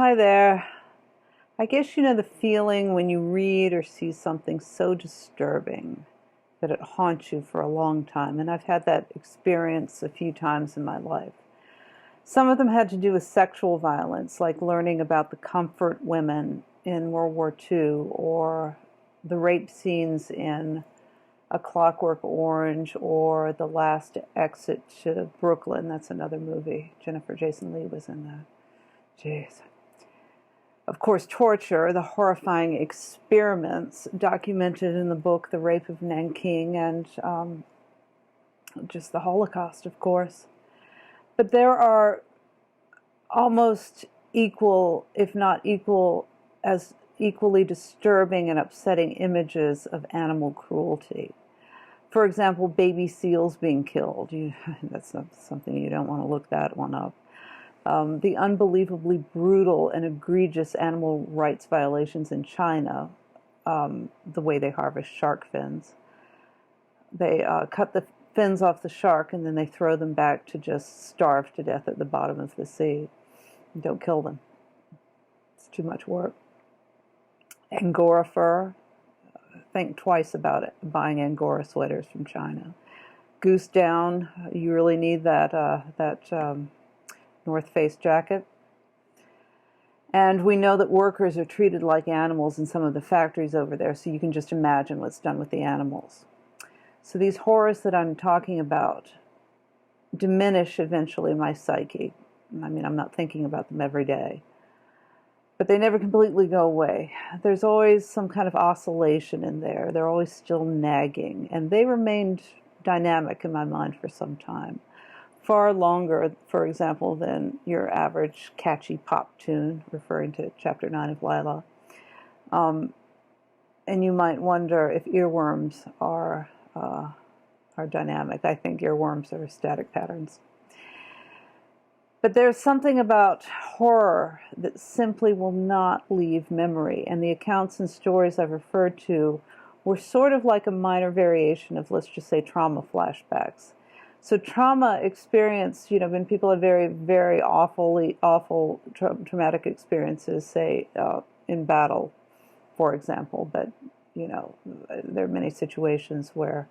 hi there. I guess you know the feeling when you read or see something so disturbing that it haunts you for a long time, and I've had that experience a few times in my life. Some of them had to do with sexual violence, like learning about the comfort women in World War II, or the rape scenes in A Clockwork Orange, or The Last Exit to Brooklyn. That's another movie. Jennifer Jason Leigh was in that. Jeez. Of course, torture, the horrifying experiments documented in the book The Rape of Nanking, and just the Holocaust, of course. But there are almost equal, if not equal, as equally disturbing and upsetting images of animal cruelty. For example, baby seals being killed. That's not something you don't want to look that one up. The unbelievably brutal and egregious animal rights violations in China, the way they harvest shark fins. They cut the fins off the shark and then they throw them back to just starve to death at the bottom of the sea. Don't kill them. It's too much work. Angora fur. Think twice about it, buying Angora sweaters from China. Goose down. You really need that North Face jacket. And we know that workers are treated like animals in some of the factories over there, so you can just imagine what's done with the animals. So these horrors that I'm talking about diminish eventually my psyche. I mean, I'm not thinking about them every day. But they never completely go away. There's always some kind of oscillation in there. They're always still nagging. And they remained dynamic in my mind for some time. Far longer, for example, than your average catchy pop tune, referring to Chapter 9 of Lila. And you might wonder if earworms are dynamic. I think earworms are static patterns. But there's something about horror that simply will not leave memory, and the accounts and stories I've referred to were sort of like a minor variation of, let's just say, trauma flashbacks. So trauma experience, when people have very, very awful traumatic experiences, say in battle, for example, but, there are many situations where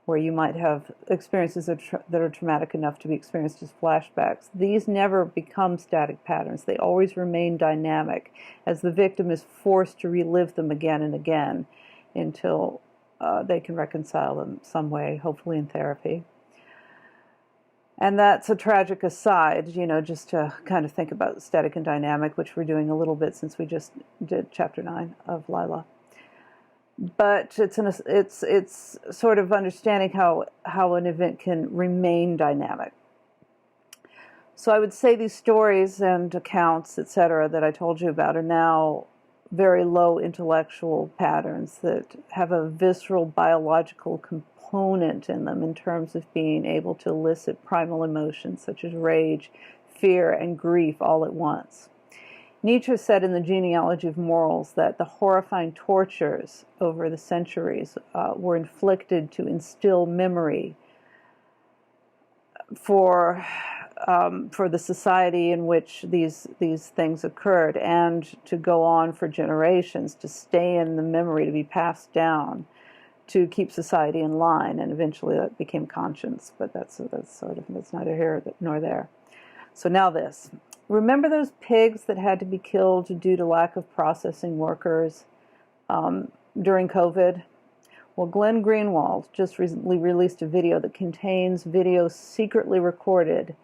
you might have experiences that are traumatic enough to be experienced as flashbacks. These never become static patterns. They always remain dynamic as the victim is forced to relive them again and again until they can reconcile them some way, hopefully in therapy. And that's a tragic aside, just to kind of think about static and dynamic, which we're doing a little bit since we just did Chapter 9 of Lila. But it's sort of understanding how an event can remain dynamic. So I would say these stories and accounts, etc., that I told you about are now very low intellectual patterns that have a visceral biological component in them in terms of being able to elicit primal emotions such as rage, fear, and grief all at once. Nietzsche said in The Genealogy of Morals that the horrifying tortures over the centuries were inflicted to instill memory for the society in which these things occurred, and to go on for generations, to stay in the memory, to be passed down, to keep society in line, and eventually that became conscience. But that's neither here nor there. So now this. Remember those pigs that had to be killed due to lack of processing workers during COVID? Well, Glen Greenwald just recently released a video that contains video secretly recorded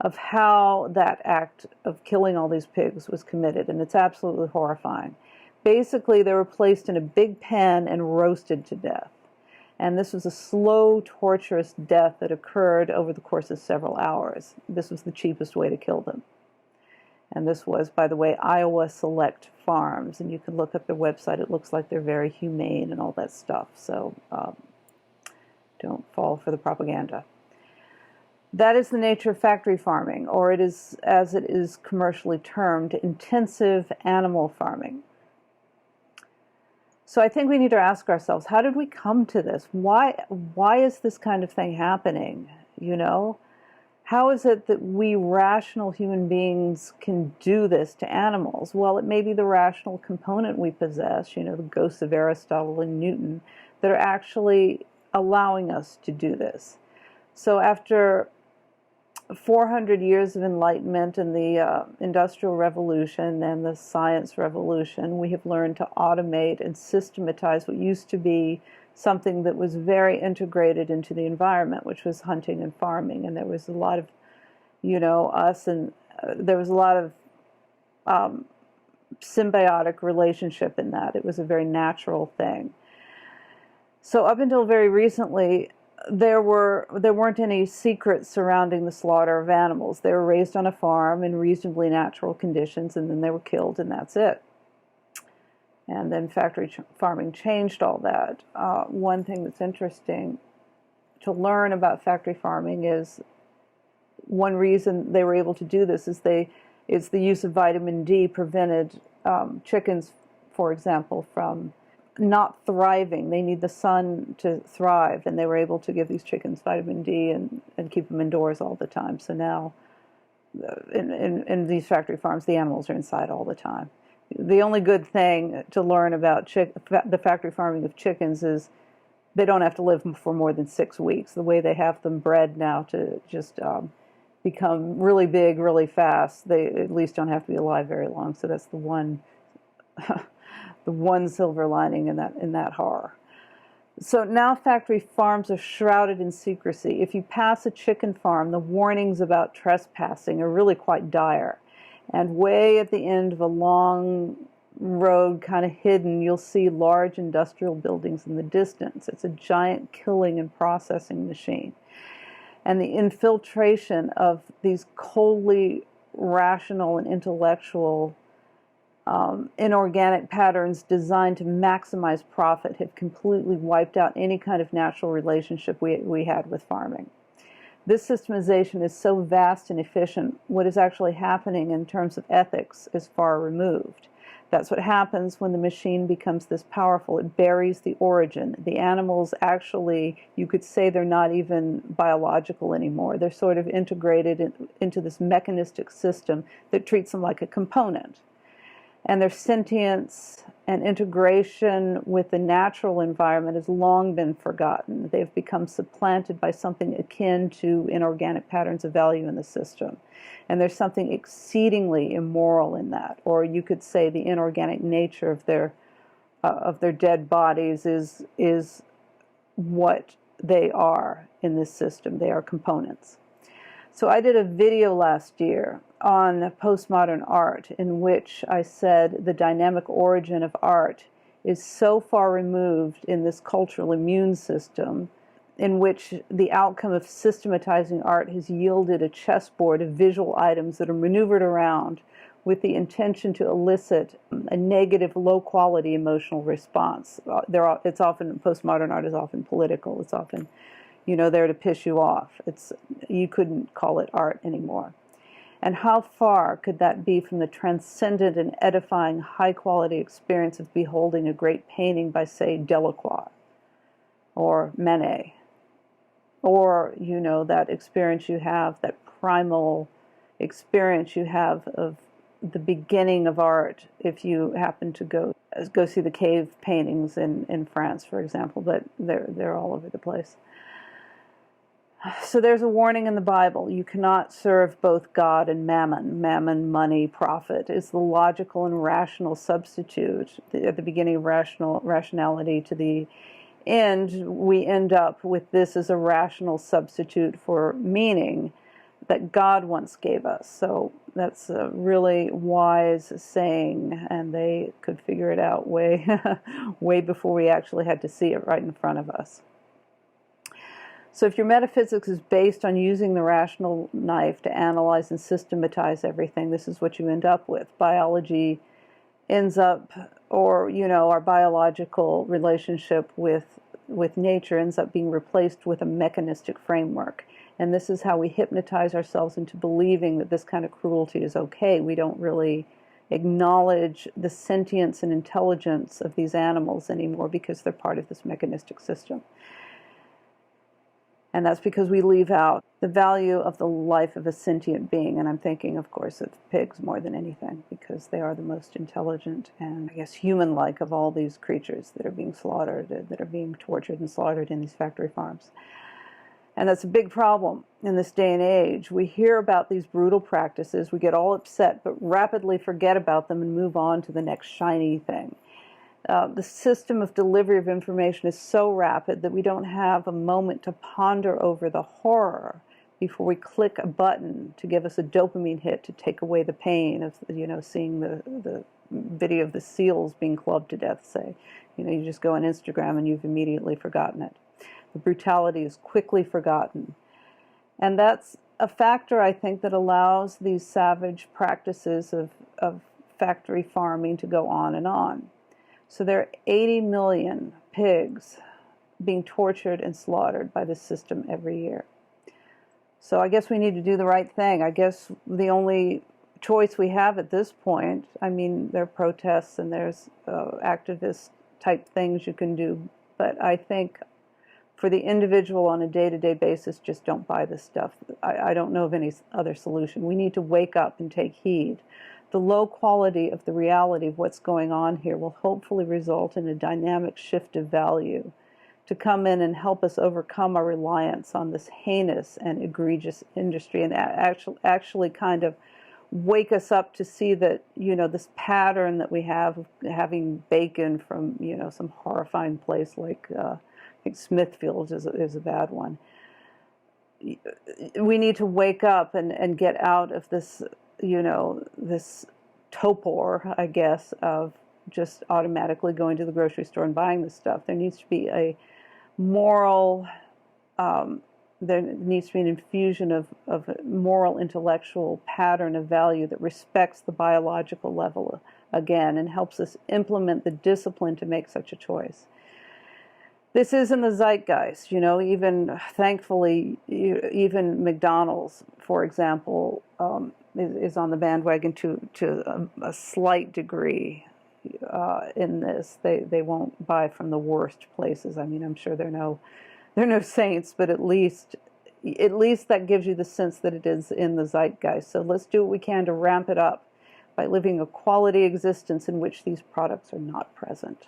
of how that act of killing all these pigs was committed, and it's absolutely horrifying. Basically, they were placed in a big pen and roasted to death. And this was a slow, torturous death that occurred over the course of several hours. This was the cheapest way to kill them. And this was, by the way, Iowa Select Farms. And you can look up their website. It looks like they're very humane and all that stuff. So don't fall for the propaganda. That is the nature of factory farming, or it is, as it is commercially termed, intensive animal farming. So I think we need to ask ourselves, how did we come to this? Why is this kind of thing happening? How is it that we rational human beings can do this to animals? Well, it may be the rational component we possess, the ghosts of Aristotle and Newton, that are actually allowing us to do this. So after 400 years of enlightenment and the Industrial Revolution and the Science Revolution, we have learned to automate and systematize what used to be something that was very integrated into the environment, which was hunting and farming. And there was a lot of, there was a lot of symbiotic relationship in that. It was a very natural thing. So up until very recently, there weren't any secrets surrounding the slaughter of animals. They were raised on a farm in reasonably natural conditions, and then they were killed, and that's it. And then factory farming changed all that. One thing that's interesting to learn about factory farming is one reason they were able to do this is the use of vitamin D prevented chickens, for example, from not thriving. They need the sun to thrive, and they were able to give these chickens vitamin D and keep them indoors all the time. So now in these factory farms, the animals are inside all the time. The only good thing to learn about the factory farming of chickens is they don't have to live for more than 6 weeks. The way they have them bred now to just become really big, really fast, they at least don't have to be alive very long. So that's the one the one silver lining in that horror. So now factory farms are shrouded in secrecy. If you pass a chicken farm, the warnings about trespassing are really quite dire. And way at the end of a long road, kind of hidden, you'll see large industrial buildings in the distance. It's a giant killing and processing machine. And the infiltration of these coldly rational and intellectual inorganic patterns designed to maximize profit have completely wiped out any kind of natural relationship we had with farming. This systemization is so vast and efficient, what is actually happening in terms of ethics is far removed. That's what happens when the machine becomes this powerful. It buries the origin. The animals actually, you could say they're not even biological anymore. They're sort of integrated into this mechanistic system that treats them like a component. And their sentience and integration with the natural environment has long been forgotten. They've become supplanted by something akin to inorganic patterns of value in the system. And there's something exceedingly immoral in that. Or you could say the inorganic nature of their dead bodies is what they are in this system. They are components. So I did a video last year on postmodern art in which I said the dynamic origin of art is so far removed in this cultural immune system in which the outcome of systematizing art has yielded a chessboard of visual items that are maneuvered around with the intention to elicit a negative, low-quality emotional response. It's often, postmodern art is often political. It's often there to piss you off. You couldn't call it art anymore. And how far could that be from the transcendent and edifying high-quality experience of beholding a great painting by, say, Delacroix or Manet? Or, that experience you have, that primal experience you have of the beginning of art if you happen to go see the cave paintings in France, for example, but they're all over the place. So there's a warning in the Bible. You cannot serve both God and mammon. Mammon, money, profit, is the logical and rational substitute. At the beginning of rationality to the end, we end up with this as a rational substitute for meaning that God once gave us. So that's a really wise saying, and they could figure it out way, way before we actually had to see it right in front of us. So if your metaphysics is based on using the rational knife to analyze and systematize everything, this is what you end up with. Biology ends up, or, our biological relationship with nature ends up being replaced with a mechanistic framework. And this is how we hypnotize ourselves into believing that this kind of cruelty is okay. We don't really acknowledge the sentience and intelligence of these animals anymore because they're part of this mechanistic system. And that's because we leave out the value of the life of a sentient being. And I'm thinking, of course, of pigs more than anything, because they are the most intelligent and, I guess, human-like of all these creatures that are being slaughtered, that are being tortured and slaughtered in these factory farms. And that's a big problem in this day and age. We hear about these brutal practices, we get all upset, but rapidly forget about them and move on to the next shiny thing. The system of delivery of information is so rapid that we don't have a moment to ponder over the horror before we click a button to give us a dopamine hit to take away the pain of, seeing the video of the seals being clubbed to death, say. You just go on Instagram and you've immediately forgotten it. The brutality is quickly forgotten. And that's a factor, I think, that allows these savage practices of factory farming to go on and on. So there are 80 million pigs being tortured and slaughtered by this system every year. So I guess we need to do the right thing. I guess the only choice we have at this point, I mean, there are protests and there's activist type things you can do, but I think for the individual on a day-to-day basis, just don't buy this stuff. I don't know of any other solution. We need to wake up and take heed. The low quality of the reality of what's going on here will hopefully result in a dynamic shift of value to come in and help us overcome our reliance on this heinous and egregious industry, and actually kind of wake us up to see that, this pattern that we have of having bacon from, some horrifying place like I think Smithfield is a bad one. We need to wake up and get out of this, this torpor, I guess, of just automatically going to the grocery store and buying this stuff. There needs to be a moral, there needs to be an infusion of a moral, intellectual pattern of value that respects the biological level again and helps us implement the discipline to make such a choice. This is in the zeitgeist, even thankfully, even McDonald's, for example, is on the bandwagon to a slight degree in this. They won't buy from the worst places. I mean, I'm sure they're no saints, but at least that gives you the sense that it is in the zeitgeist. So let's do what we can to ramp it up by living a quality existence in which these products are not present.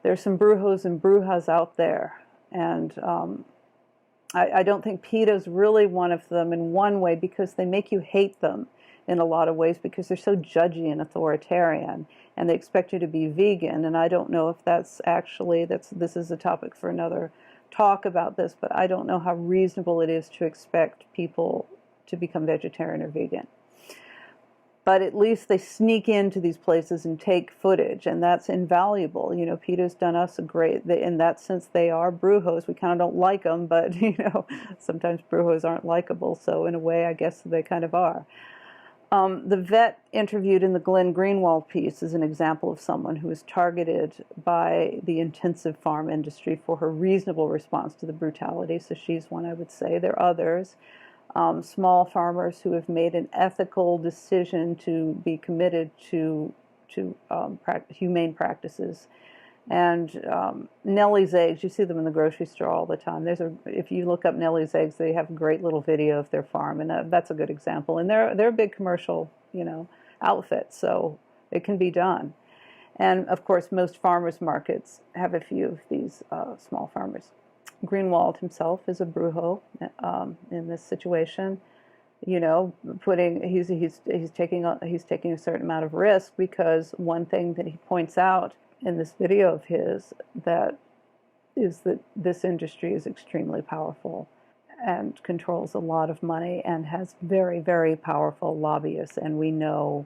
There's some brujos and brujas out there, and I don't think PETA's really one of them in one way, because they make you hate them in a lot of ways because they're so judgy and authoritarian, and they expect you to be vegan. And I don't know if this is a topic for another talk about this, but I don't know how reasonable it is to expect people to become vegetarian or vegan. But at least they sneak into these places and take footage, and that's invaluable. PETA's done us in that sense, they are brujos. We kind of don't like them, but, sometimes brujos aren't likable. So in a way, I guess they kind of are. The vet interviewed in the Glen Greenwald piece is an example of someone who was targeted by the intensive farm industry for her reasonable response to the brutality. So she's one, I would say. There are others. Small farmers who have made an ethical decision to be committed to humane practices. And Nellie's Eggs, you see them in the grocery store all the time. If you look up Nellie's Eggs, they have a great little video of their farm, and that's a good example. And they're a big commercial, outfit, so it can be done. And of course, most farmers markets have a few of these small farmers. Greenwald himself is a brujo in this situation. He's taking a certain amount of risk, because one thing that he points out in this video of his is that this industry is extremely powerful and controls a lot of money and has very, very powerful lobbyists, and we know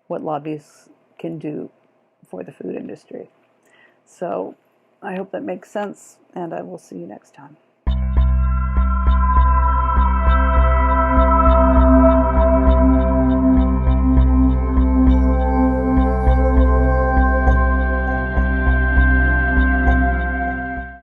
what lobbyists can do for the food industry. So I hope that makes sense, and I will see you next time.